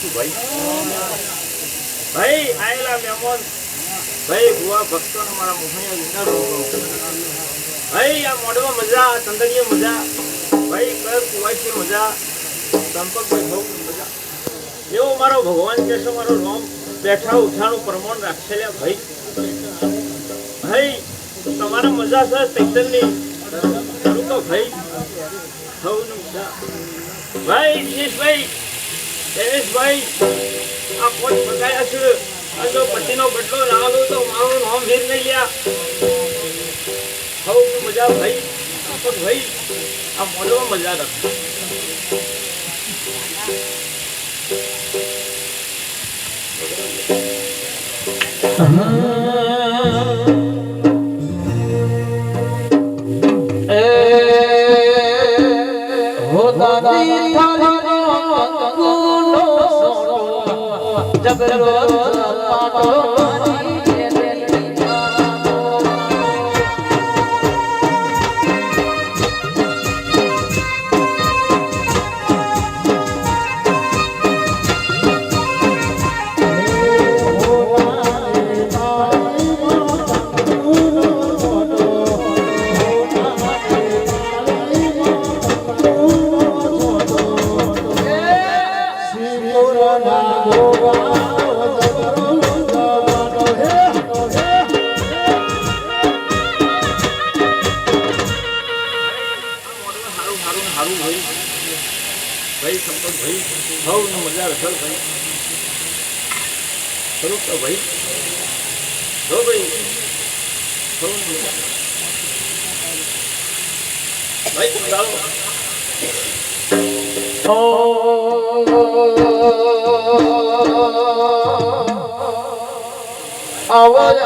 છું ભાઈ ભાઈ આયેલા મહેમાન ભાઈ ભુવા ભક્તોને મારા મોહણીયા વિંદાડું ભાઈ આ મોઢમાં મજા ચંદનીય મજા ભાઈ કર કુવાઈ મજા સંપર્કભાઈ બહુ મજા એવો મારો ભગવાન કહેશો મારો નામ બેઠા ઉઠાનું પ્રમાણ રાખેલા ભાઈ ભાઈ તમારા મજા છે ચૈતનની ખરું તો ભાઈ સૌની મજા ભાઈ દિનેશભાઈ આ કોચ બગાયા છે અને જો પટ્ટીનો બદલો લાવો તો મારું નામ ભેર નહીં લ્યા સૌની મજા ભાઈ ભાઈ આ મોઢમાં મજા રાખો भाई संपर्क भाई भाव न मजा रखल भाई करो तो भाई हो भाई भाव न मजा भाई बताओ आवाज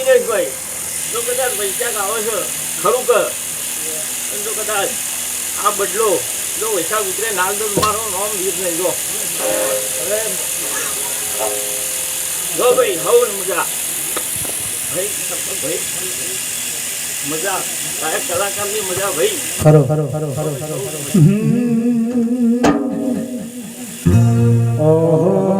દિનેશભાઈ જો કદાચ પૈસા આવો છો ખરું કર જો કદાચ આ બદલો જો વૈશાખ ઉતરે નાલ તો મારો નામ ગીત નહીં જો ભાઈ હવ મજા ભાઈ ભાઈ મજા ગાયક કલાકારની મજા ભાઈ ખરો ઓહો